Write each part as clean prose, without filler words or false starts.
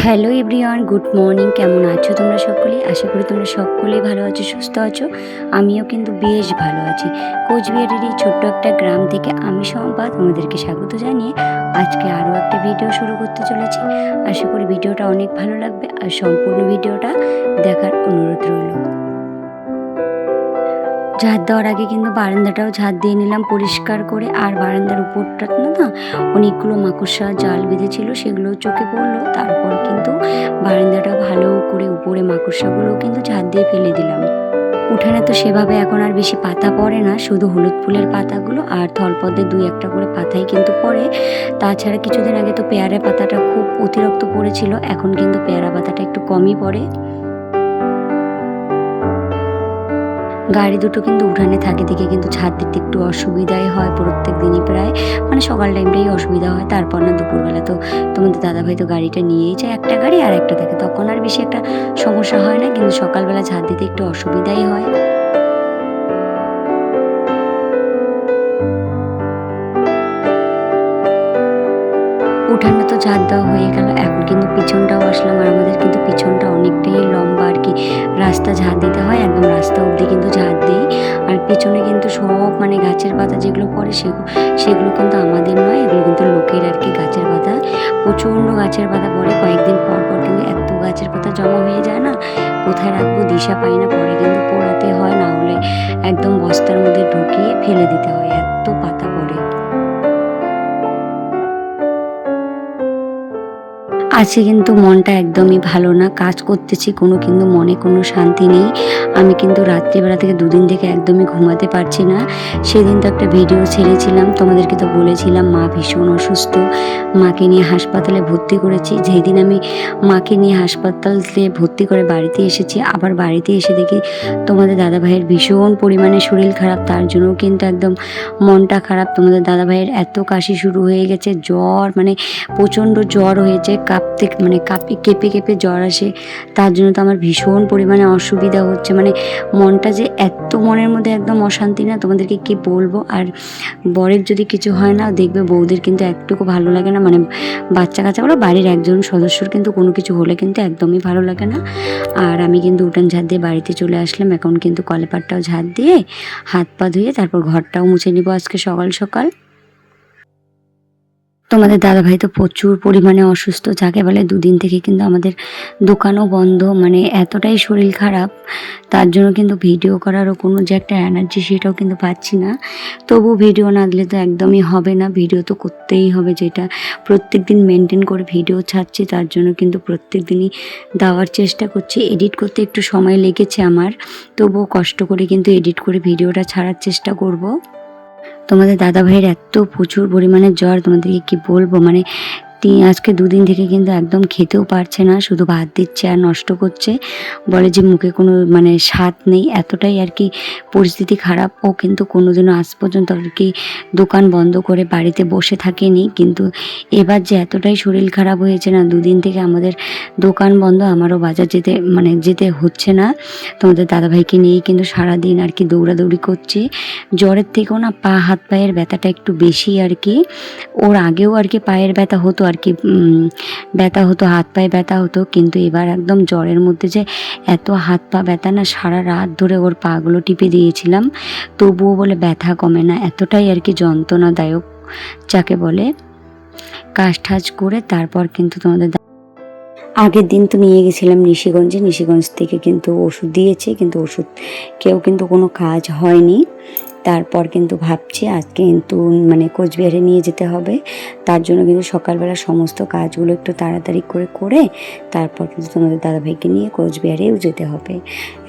Hello everyone, good morning. কেমন আছো তোমরা সকলেই? আশা করি তোমরা সকলেই ভালো আছো, সুস্থ আছো। আমিও কিন্তু বেশ ভালো আছি। কোচবিহারের এই ছোট্ট একটা গ্রাম থেকে আমি সম্পা তোমাদেরকে স্বাগত জানিয়ে আজকে আরও একটা ভিডিও শুরু করতে চলেছি। আশা করি ভিডিওটা অনেক ভালো লাগবে আর সম্পূর্ণ ভিডিওটা দেখার অনুরোধ রইল। ঝাঁট দেওয়ার আগে কিন্তু বারান্দাটাও ঝাঁট দিয়ে নিলাম পরিষ্কার করে। আর বারান্দার উপরটা না অনেকগুলো মাকড়সা জাল বেঁধেছিল, সেগুলো চোখে পড়লো। তারপর কিন্তু বারান্দাটা ভালো করে উপরে মাকড়সাগুলোও কিন্তু ঝাঁট দিয়ে ফেলে দিলাম। উঠানে তো সেভাবে এখন আর বেশি পাতা পড়ে না, শুধু হলুদ ফুলের পাতাগুলো আর থলপদ্মে দুই একটা করে পাতাই কিন্তু পড়ে। তাছাড়া কিছুদিন আগে তো পেয়ারা পাতাটা খুব অতিরিক্ত পড়েছিল, এখন কিন্তু পেয়ারা পাতাটা একটু কমই পড়ে। গাড়ি দুটো কিন্তু উঠানে থাকে দেখে কিন্তু ছাদ দিতে একটু অসুবিধাই হয় প্রত্যেক দিনই প্রায়, মানে সকাল টাইমটাই অসুবিধা হয়। তারপর না দুপুরবেলা তো তোমাদের দাদাভাই তো গাড়িটা নিয়েই যায়, একটা গাড়ি আর একটা থাকে, তখন আর বেশি একটা সমস্যা হয় না, কিন্তু সকালবেলা ছাদ দিতে একটু অসুবিধাই হয়। উঠানে তো ঝাঁট দেওয়া হয়ে গেল, এখন কিন্তু পিছনটাও আসলাম। আর আমাদের কিন্তু পিছনটা অনেকটাই লম্বা আর কি, রাস্তা ঝাঁট দিতে হয়, একদম রাস্তা অবধি কিন্তু ঝাঁট দিই। আর পিছনে কিন্তু সব মানে গাছের পাতা যেগুলো পড়ে সেগুলো কিন্তু আমাদের নয়, এগুলো কিন্তু লোকের আর কি গাছের পাতা। প্রচণ্ড গাছের পাতা পড়ে, কয়েকদিন পর পর কিন্তু এত গাছের পাতা জমা হয়ে যায় না, কোথায় রাখবো দিশা পাই না। পরে কিন্তু পোড়াতে হয়, না হলে একদম বস্তার মধ্যে ঢুকিয়ে ফেলে দিতে হয়, এত পাতা পড়ে। আজকে কিন্তু মনটা একদমই ভালো না, কাজ করতেছি কিন্তু মনে কোনো শান্তি নেই। আমি কিন্তু রাত্রিবেলা থেকে দুদিন থেকে একদমই ঘুমাতে পারছি না। সেদিন তো একটা ভিডিও ছেড়েছিলাম, তোমাদেরকে তো বলেছিলাম মা ভীষণ অসুস্থ, মাকে নিয়ে হাসপাতালে ভর্তি করেছি। যেদিন আমি মাকে নিয়ে হাসপাতালে ভর্তি করে বাড়িতে এসেছি, আবার বাড়িতে এসে দেখি তোমাদের দাদাভাইয়ের ভীষণ পরিমাণে শরীর খারাপ, তার জন্যও কিন্তু একদম মনটা খারাপ। তোমাদের দাদাভাইয়ের এত কাশি শুরু হয়ে গেছে, জ্বর মানে প্রচণ্ড জ্বর হয়েছে, কেঁপে কেঁপে জ্বর আসে। তার জন্য তো আমার ভীষণ পরিমাণে অসুবিধা হচ্ছে, মানে মনটা যে এত মনের মধ্যে একদম অশান্তি না, তোমাদেরকে কি বলবো। আর বরের যদি কিছু হয় না, দেখবে বউদের কিন্তু একটুকু ভালো লাগে না, মানে বাচ্চা কাচ্চা বলো বাড়ির একজন সদস্যর কিন্তু কোনো কিছু হলে কিন্তু একদমই ভালো লাগে না। আর আমি কিন্তু উঠান ঝাঁট দিয়ে বাড়িতে চলে আসলাম, এখন কিন্তু কলেপারটাও ঝাঁট দিয়ে হাত পা ধুয়ে তারপর ঘরটাও মুছে নিব আজকে সকাল সকাল। তোমাদের দাদাভাই তো প্রচুর পরিমাণে অসুস্থ, যাকে বলে দুদিন থেকে কিন্তু আমাদের দোকানও বন্ধ, মানে এতটাই শরীর খারাপ। তার জন্য কিন্তু ভিডিও করারও কোনো যে একটা এনার্জি সেটাও কিন্তু পাচ্ছি না। তবু ভিডিও না দিলে তো একদমই হবে না, ভিডিও তো করতেই হবে, যেটা প্রত্যেক দিন মেনটেন করে ভিডিও ছাড়ছি, তার জন্য কিন্তু প্রত্যেক দিনই দেওয়ার চেষ্টা করছি। এডিট করতে একটু সময় লেগেছে আমার, তবুও কষ্ট করে কিন্তু এডিট করে ভিডিওটা ছাড়ার চেষ্টা করব। তোমাদের দাদাভাইয়ের এত প্রচুর পরিমাণে জ্বর, তোমাদেরকে কি বলবো, মানে আজকে দুদিন থেকে কিন্তু একদম খেতেও পারছে না, শুধু ভাত দিচ্ছে আর নষ্ট করছে। বলে যে মুখে কোনো মানে স্বাদ নেই, এতটাই আর কি পরিস্থিতি খারাপ। ও কিন্তু কোনোদিনও আজ পর্যন্ত আর কি দোকান বন্ধ করে বাড়িতে বসে থাকেনি, কিন্তু এবার যে এতটাই শরীর খারাপ হয়েছে না, দুদিন থেকে আমাদের দোকান বন্ধ, আমারও বাজার যেতে হচ্ছে না। তোমাদের দাদাভাইকে নিয়েই কিন্তু সারাদিন আর কি দৌড়াদৌড়ি করছি। জ্বরের থেকেও না হাত পায়ের ব্যথাটা একটু বেশি আর কি। ওর আগেও আর কি পায়ের ব্যথা হতো আর কি, ব্যথা হতো, হাত পায়ে ব্যথা হতো, কিন্তু এবার একদম জ্বরের মধ্যে যে এত হাত পা ব্যথা না, সারা রাত ধরে ওর পাগুলো টিপে দিয়েছিলাম, তবুও বলে ব্যথা কমে না, এতটাই আর কি যন্ত্রণাদায়ক যাকে বলে। কাজ টাজ করে তারপর কিন্তু তোমাদের আগের দিন তো নিয়ে গেছিলাম নিশিগঞ্জ থেকে কিন্তু ওষুধ দিয়েছে, কিন্তু ওষুধ কেউ কিন্তু কোনো কাজ হয়নি। তারপর কিন্তু ভাবছি আজকে কিন্তু মানে কোচবিহারে নিয়ে যেতে হবে, তার জন্য কিন্তু সকালবেলা সমস্ত কাজগুলো একটু তাড়াতাড়ি করে তারপর কিন্তু তোমাদের দাদাভাইকে নিয়ে কোচবিহারেও যেতে হবে।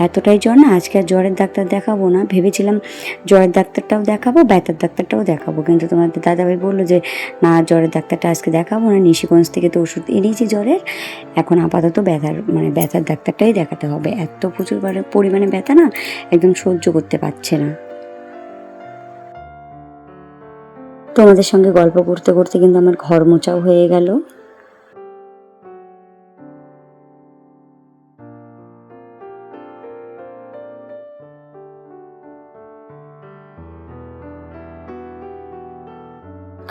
এতটাই জ্বর না, আজকে আর জ্বরের ডাক্তার দেখাবো না, ভেবেছিলাম জ্বরের ডাক্তারটাও দেখাবো, ব্যথার ডাক্তারটাও দেখাবো, কিন্তু তোমাদের দাদাভাই বললো যে না, জ্বরের ডাক্তারটা আজকে দেখাবো না, নিশিগঞ্জ থেকে তো ওষুধ এনেছি জ্বরের, এখন আপাতত ব্যথার ডাক্তারটাই দেখাতে হবে। এত প্রচুর পরিমাণে ব্যথা না, একদম সহ্য করতে পারছে না। তোমাদের সঙ্গে গল্প করতে করতে কিন্তু আমার ঘর মোছাও হয়ে গেল।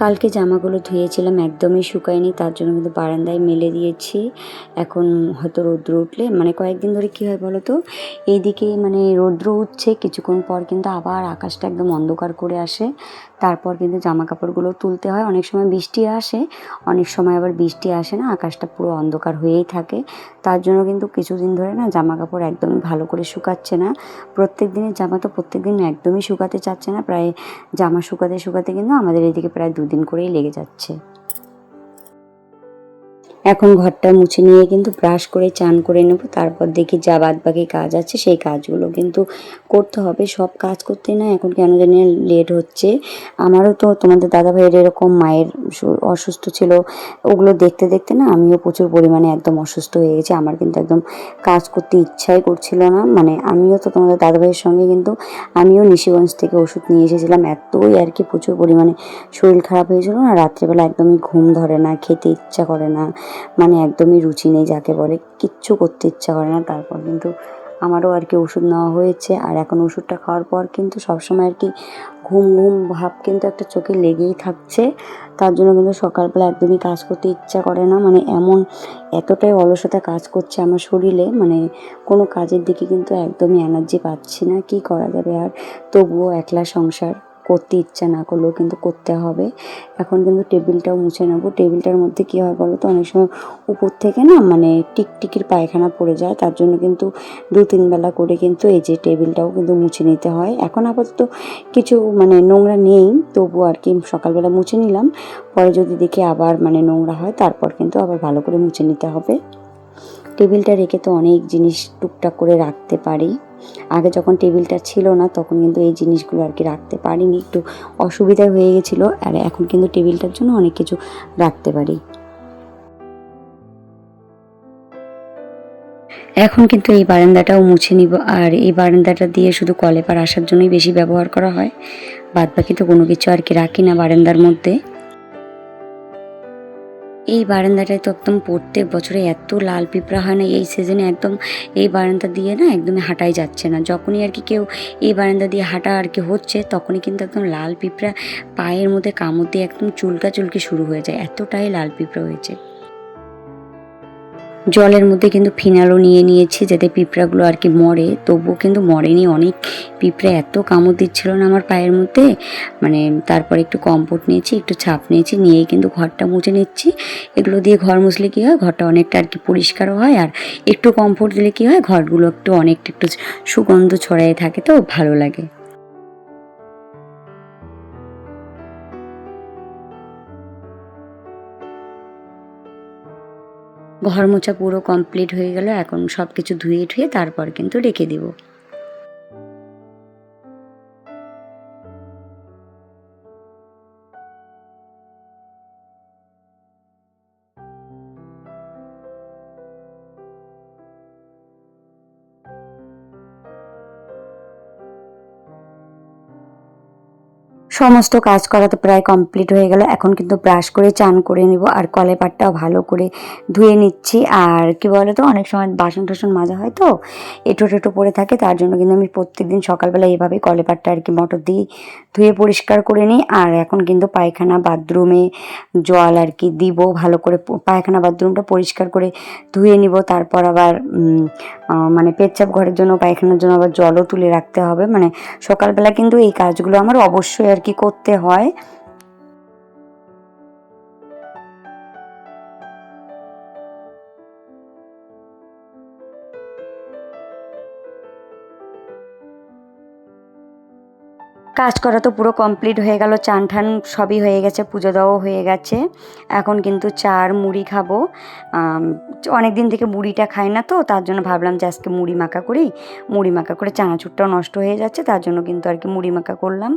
কালকে জামাগুলো ধুয়েছিলাম, একদমই শুকায়নি, তার জন্য কিন্তু বারান্দায় মেলে দিয়েছি। এখন হয়তো রৌদ্র উঠলে, মানে কয়েকদিন ধরে কী হয় বলো তো, এইদিকে মানে রৌদ্র উঠছে, কিছুক্ষণ পর কিন্তু আবার আকাশটা একদম অন্ধকার করে আসে। তারপর কিন্তু জামা কাপড়গুলো তুলতে হয়। অনেক সময় বৃষ্টি আসে, অনেক সময় আবার বৃষ্টি আসে না, আকাশটা পুরো অন্ধকার হয়েই থাকে। তার জন্য কিন্তু কিছুদিন ধরে না জামা কাপড় একদমই ভালো করে শুকাচ্ছে না। প্রত্যেক দিনের জামা তো প্রত্যেক দিন একদমই শুকাতে চাচ্ছে না, প্রায় জামা শুকাতে শুকাতে কিন্তু আমাদের এদিকে প্রায় 2 দিন করেই লেগে যাচ্ছে। এখন ঘরটা মুছে নিয়ে কিন্তু ব্রাশ করে চান করে নেব, তারপর দেখি যা বাদ বাকি কাজ আছে সেই কাজগুলো কিন্তু করতে হবে। সব কাজ করতে না এখন কেন জানি লেট হচ্ছে। আমারও তো তোমাদের দাদাভাইয়ের এরকম মায়ের অসুস্থ ছিল, ওগুলো দেখতে দেখতে না আমিও প্রচুর পরিমাণে একদম অসুস্থ হয়ে গেছি। আমার কিন্তু একদম কাজ করতে ইচ্ছাই করছিল না। মানে আমিও তো তোমাদের দাদাভাইয়ের সঙ্গে কিন্তু আমিও নিশিগঞ্জ থেকে ওষুধ নিয়ে এসেছিলাম, এতই আর কি প্রচুর পরিমাণে শরীর খারাপ হয়েছিল না, রাত্রেবেলা একদমই ঘুম ধরে না, খেতে ইচ্ছা করে না, মানে একদমই রুচি নেই যাকে বলে, কিচ্ছু করতে ইচ্ছা করে না। তারপর কিন্তু আমারও আর কি ওষুধ নেওয়া হয়েছে, আর এখন ওষুধটা খাওয়ার পর কিন্তু সবসময় আর কি ঘুম ঘুম ভাব কিন্তু একটা চোখে লেগেই থাকছে। তার জন্য কিন্তু সকালবেলা একদমই কাজ করতে ইচ্ছা করে না, মানে এতটাই অলসতা কাজ করছে আমার শরীরে, মানে কোনো কাজের দিকে কিন্তু একদমই এনার্জি পাচ্ছি না। কি করা যাবে আর, তবুও একলা সংসার, করতে ইচ্ছা না করলেও কিন্তু করতে হবে। এখন কিন্তু টেবিলটাও মুছে নেবো। টেবিলটার মধ্যে কী হয় বলো তো, অনেক সময় উপর থেকে না মানে টিকটিকির পায়খানা পড়ে যায়, তার জন্য কিন্তু 2-3 বেলা করে কিন্তু এই যে টেবিলটাও কিন্তু মুছে নিতে হয়। এখন আপাতত কিছু মানে নোংরা নেই, তবু আর কি সকালবেলা মুছে নিলাম, পরে যদি দেখি আবার মানে নোংরা হয় তারপর কিন্তু আবার ভালো করে মুছে নিতে হবে। টেবিলটা রেখে তো অনেক জিনিস টুকটাক করে রাখতে পারি। আগে যখন টেবিলটা ছিল না তখন কিন্তু এই জিনিসগুলো আর কি রাখতে পারিনি, একটু অসুবিধা হয়ে গেছিলো, আর এখন কিন্তু টেবিলটার জন্য অনেক কিছু রাখতে পারি। এখন কিন্তু এই বারান্দাটাও মুছে নিব, আর এই বারান্দাটা দিয়ে শুধু কলেপার আসার জন্যই বেশি ব্যবহার করা হয়, বাদ বাকি তো কোনো কিছু আর কি রাখি না বারান্দার মধ্যে। এই বারান্দাটায় তো একদম প্রত্যেক বছরে এত লাল পিঁপড়া হয় না, এই সিজনে একদম এই বারান্দা দিয়ে না একদমই হাঁটাই যাচ্ছে না। যখনই আর কি কেউ এই বারান্দা দিয়ে হাঁটা আর কি হচ্ছে, তখনই কিন্তু একদম লাল পিঁপড়া পায়ের মধ্যে কামড় দিয়ে একদম চুলকাচুলকি শুরু হয়ে যায়, এতটাই লাল পিঁপড়া হয়েছে। জলের মধ্যে কিন্তু ফিনালও নিয়ে নিয়েছি যাতে পিঁপড়াগুলো আর কি মরে, তবুও কিন্তু মরেনি। অনেক পিঁপড়ে এত কামড় দিচ্ছিল না আমার পায়ের মধ্যে, মানে তারপর একটু কম্পোর্ট নিয়েছি, একটু ছাপ নিয়েছি, নিয়েই কিন্তু ঘরটা মুছে নিচ্ছি। এগুলো দিয়ে ঘর মুছলে কী হয়, ঘরটা অনেকটা আর কি পরিষ্কারও হয়, আর একটু কম্পোর্ট দিলে কী হয়, ঘরগুলো অনেকটা একটু সুগন্ধ ছড়ায় থাকে, তো ভালো লাগে। ঘর মোছা পুরো কমপ্লিট হয়ে গেল, এখন সব কিছু ধুয়ে ঠুয়ে তারপর কিন্তু রেখে দিব। সমস্ত কাজ করা তো প্রায় কমপ্লিট হয়ে গেল, এখন কিন্তু ব্রাশ করে চান করে নিব, আর কলেপারটাও ভালো করে ধুয়ে নিচ্ছি। আর কি বলো তো, অনেক সময় বাসন টাসন মাজা হয় তো এঁটো টেটো পড়ে থাকে, তার জন্য কিন্তু আমি প্রত্যেকদিন সকালবেলা এইভাবে কলেপারটা আর কি মোটর দিয়ে ধুয়ে পরিষ্কার করে নিই। আর এখন কিন্তু পায়খানা বাথরুমে জল আর কি দিব, ভালো করে পায়খানা বাথরুমটা পরিষ্কার করে ধুয়ে নিব। তারপর আবার মানে পেচ্ছাপ ঘরের জন্য, পায়খানার জন্য আবার জলও তুলে রাখতে হবে। মানে সকালবেলা কিন্তু এই কাজগুলো আমার অবশ্যই আর কি করতে হয়। কাজ করা তো পুরো কমপ্লিট হয়ে গেল, চান ঠান সবই হয়ে গেছে, পুজো দেওয়াও হয়ে গেছে। এখন কিন্তু চা আর মুড়ি খাবো। অনেক দিন থেকে মুড়িটা খাই না, তো তার জন্য ভাবলাম যে আজকে মুড়ি মাখা করি। মুড়ি মাখা করে চানাচুরটাও নষ্ট হয়ে যাচ্ছে, তার জন্য কিন্তু আর কি মুড়ি মাখা করলাম।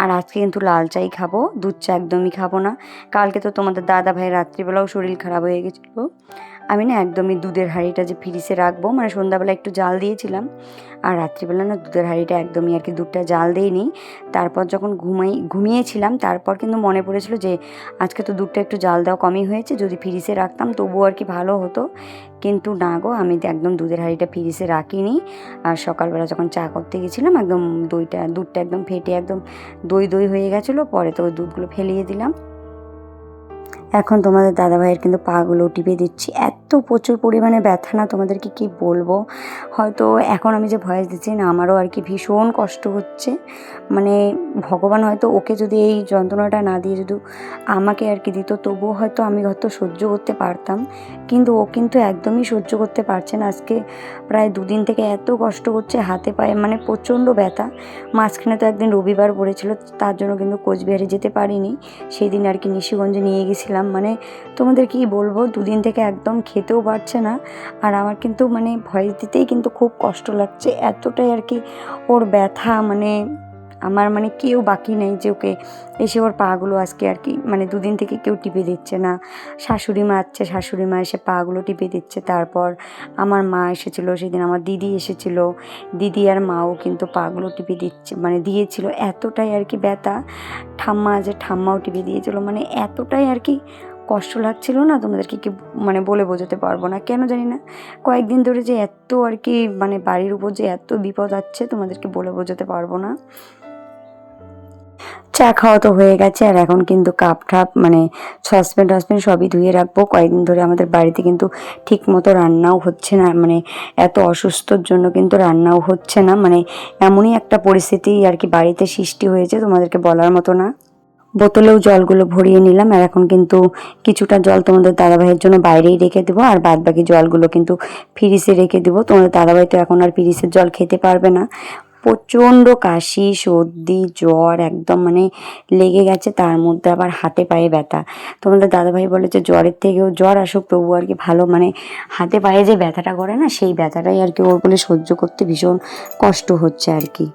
আর আজকে কিন্তু লাল চাই খাবো, দুধ চা একদমই খাবো না। কালকে তো তোমাদের দাদা ভাই রাত্রিবেলাও শরীর খারাপ হয়ে গেছিলো, আমি না একদমই দুধের হাঁড়িটা যে ফ্রিজে রাখবো, মানে সন্ধ্যাবেলা একটু জাল দিয়েছিলাম, আর রাত্রিবেলা না দুধের হাঁড়িটা একদমই আর কি দুধটা জাল দিইনি। তারপর যখন ঘুমিয়েছিলাম তারপর কিন্তু মনে পড়েছিল যে আজকে তো দুধটা একটু জাল দেওয়া কমই হয়েছে, যদি ফ্রিজে রাখতাম তবুও আর কি ভালো হতো। কিন্তু না গো, আমি একদম দুধের হাঁড়িটা ফ্রিজে রাখিনি। আর সকালবেলা যখন চা করতে গেছিলাম একদম দুধটা একদম ফেটে একদম দই দই হয়ে গেছিলো, পরে তো ওই দুধগুলো ফেলিয়ে দিলাম। এখন তোমাদের দাদাভাইয়ের কিন্তু পাগুলো টিপে দিচ্ছি। এত প্রচুর পরিমাণে ব্যথা না, তোমাদেরকে কি বলবো। হয়তো এখন আমি যে ভয়েস দিচ্ছি না, আমারও আর কি ভীষণ কষ্ট হচ্ছে। মানে ভগবান হয়তো ওকে যদি এই যন্ত্রণাটা না দিয়ে যদি আমাকে আর কি দিত, তবুও হয়তো আমি হয়তো সহ্য করতে পারতাম। কিন্তু ও কিন্তু একদমই সহ্য করতে পারছে না। আজকে প্রায় 2 দিন থেকে এত কষ্ট করছে, হাতে পায়ে মানে প্রচণ্ড ব্যথা। মাঝখানে তো একদিন রবিবার পড়েছিল, তার জন্য কিন্তু কোচবিহারে যেতে পারিনি। সেই দিন আর কি নিশিগঞ্জে নিয়ে গেছিলাম। মানে তোমাদের কি বলবো, 2 দিন থেকে একদম খেতেও পারছে না। আর আমার কিন্তু মানে ভয়েস দিতেই কিন্তু খুব কষ্ট লাগছে, এতটাই আর কি ওর ব্যথা। মানে আমার মানে কেউ বাকি নেই যে ওকে এসে ওর পাগুলো আজকে আর কি মানে 2 দিন থেকে কেউ টিপে দিচ্ছে না। শাশুড়ি মা আছে, শাশুড়ি মা এসে পাগুলো টিপে দিচ্ছে। তারপর আমার মা এসেছিলো সেদিন, আমার দিদি এসেছিলো, দিদি আর মাও কিন্তু পাগুলো টিপে দিচ্ছে মানে দিয়েছিল। এতটাই আর কি ব্যথা। ঠাম্মা আছে, ঠাম্মাও টিপে দিয়েছিল। মানে এতটাই আর কি কষ্ট লাগছিল না, তোমাদেরকে কি মানে বলে বোঝাতে পারবো না। কেন জানি না কয়েকদিন ধরে যে এত আর কি মানে বাড়ির উপর যে এত বিপদ আছে, তোমাদেরকে বলে বোঝাতে পারবো না। চা খাওয়া তো হয়ে গেছে, আর এখন কিন্তু কাপ ঠাপ মানে সসপ্যান টসপ্যান সবই ধুয়ে রাখবো। কয়েকদিন ধরে আমাদের বাড়িতে কিন্তু ঠিক মতো রান্নাও হচ্ছে না, মানে এত অসুস্থর জন্য কিন্তু রান্নাও হচ্ছে না। মানে এমনই একটা পরিস্থিতি আর কি বাড়িতে সৃষ্টি হয়েছে, তোমাদেরকে বলার মতো না। বোতলেও জলগুলো ভরিয়ে নিলাম, আর এখন কিন্তু কিছুটা জল তোমাদের দাদাভাইয়ের জন্য বাইরেই রেখে দেবো, আর বাদ বাকি জলগুলো কিন্তু ফ্রিজে রেখে দেবো। তোমাদের দাদাভাই তো এখন আর ফ্রিজের জল খেতে পারবে না। প্রচণ্ড কাশি, সর্দি, জ্বর একদম মানে লেগে গেছে, তার মধ্যে আবার হাতে পায়ে ব্যথা। তোমাদের দাদাভাই বলে যে জ্বরের থেকেও জ্বর আসুক তবু আর কি ভালো, মানে হাতে পায়ে যে ব্যথাটা করে না, সেই ব্যথাটাই আর কি ওর বলে সহ্য করতে ভীষণ কষ্ট হচ্ছে আর কি।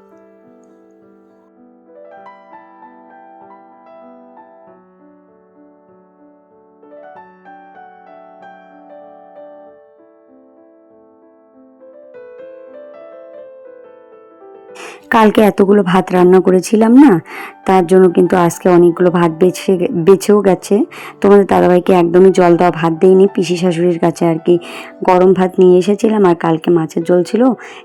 কালকে এতগুলো ভাত রান্না করেছিলাম না, তার জন্য কিন্তু আজকে অনেকগুলো ভাত বেঁচেও গেছে। তোমাদের দাদাভাইকে একদমই জল দেওয়া ভাত দেইনি, পিসি শাশুড়ির কাছে আর কি গরম ভাত নিয়ে এসেছিলাম। আর কালকে মাছের ঝোল ছিল,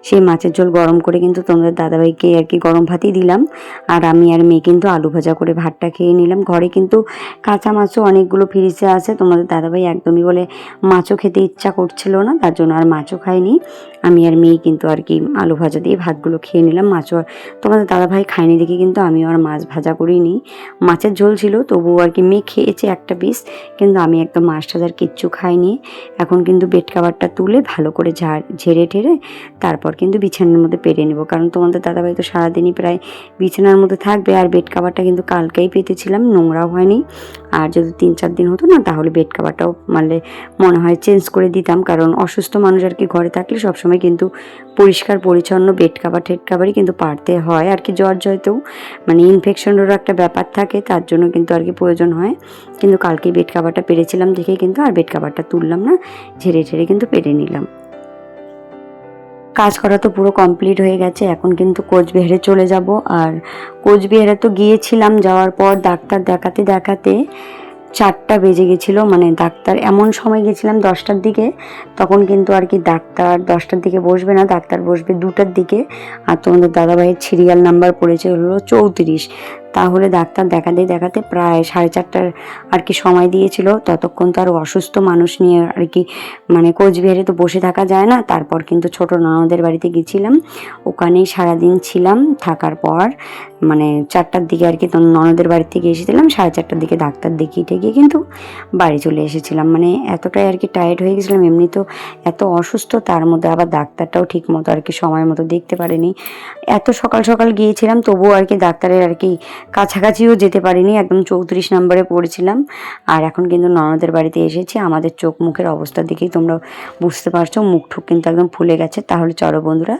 সেই মাছের ঝোল গরম করে কিন্তু তোমাদের দাদাভাইকে আর কি গরম ভাতই দিলাম। আর আমি আর মেয়ে কিন্তু আলু ভাজা করে ভাতটা খেয়ে নিলাম। ঘরে কিন্তু কাঁচা মাছও অনেকগুলো ফ্রিজে আছে। তোমাদের দাদাভাই একদমই বলে মাছও খেতে ইচ্ছা করছিল না, তার জন্য আর মাছও খাইনি। আমি আর মেয়ে কিন্তু আর কি আলু ভাজা দিয়ে ভাতগুলো খেয়ে নিলাম। মাছও তোমাদের দাদাভাই খায়নি দেখে কিন্তু আমিও আর মাছ ভাজা করিনি। মাছের ঝোল ছিল তবুও আর কি মেয়ে খেয়েছে একটা পিস, কিন্তু আমি একদম মাছ টাছ আর কিচ্ছু খাইনি। এখন কিন্তু বেড কাভারটা তুলে ভালো করে ঝেড়ে ঠেড়ে তারপর কিন্তু বিছানার মধ্যে পেরে নেব, কারণ তোমাদের দাদাভাই তো সারাদিনই প্রায় বিছানার মধ্যে থাকবে। আর বেড কাভারটা কিন্তু কালকেই পেতেছিলাম, নোংরাও হয়নি। আর যদি 3-4 দিন হতো না, তাহলে বেড কাভারটাও মানে মনে হয় চেঞ্জ করে দিতাম, কারণ অসুস্থ মানুষ আর কি ঘরে থাকলে সবসময় কিন্তু পরিষ্কার পরিচ্ছন্ন বেড কাভার টেড কাভারই কিন্তু পারতে হয় আর কি। জ্বর জয়তেও মানে ইনফেকশনেরও একটা ব্যাপার থাকে, তার জন্য কিন্তু আর কি প্রয়োজন হয়। কিন্তু কালকে বেড কাভারটা পেরেছিলাম দেখে কিন্তু আর বেড কাভারটা তুললাম না, ঝেড়ে ঝেড়ে কিন্তু পেরে নিলাম। কাজ করা তো পুরো কমপ্লিট হয়ে গেছে, এখন কিন্তু কোচবিহারে চলে যাব। আর কোচবিহারে তো গিয়েছিলাম, যাওয়ার পর ডাক্তার দেখাতে দেখাতে 4টা বেজে গেছিলো। মানে ডাক্তার এমন সময় গেছিলাম 10টার দিকে, তখন কিন্তু আর কি ডাক্তার 10টার দিকে বসবে না, ডাক্তার বসবে 2টার দিকে। আর তোমাদের দাদাভাইয়ের সিরিয়াল নাম্বার পড়েছে হলো 34। তাহলে ডাক্তার দেখাতে দেখাতে প্রায় 4:30টার আর কি সময় দিয়েছিল। ততক্ষণ তো আর অসুস্থ মানুষ নিয়ে আর কি মানে কোচবিহারে তো বসে থাকা যায় না। তারপর কিন্তু ছোট ননদের বাড়িতে গেছিলাম, ওখানেই সারাদিন ছিলাম। থাকার পর মানে 4টার দিকে আর কি ননদের বাড়ি থেকে এসেছিলাম, 4:30টার দিকে ডাক্তার দেখিয়ে টেকিয়ে কিন্তু বাড়ি চলে এসেছিলাম। মানে এতটাই আর কি টায়ার্ড হয়ে গেছিলাম, এমনি তো এত অসুস্থ, তার মধ্যে আবার ডাক্তারটাও ঠিক মতো আর কি সময় মতো দেখতে পারেনি। এত সকাল সকাল গিয়েছিলাম তবুও আর কি ডাক্তারের আর কি কাছাকাছিও যেতে পারিনি, একদম 34 নম্বরে পড়েছিলাম। আর এখন কিন্তু ননদের বাড়িতে এসেছি, আমাদের চোখ মুখের অবস্থা দেখেই তোমরা বুঝতে পারছো, মুখ ঠুক কিন্তু একদম ফুলে গেছে। তাহলে চলো বন্ধুরা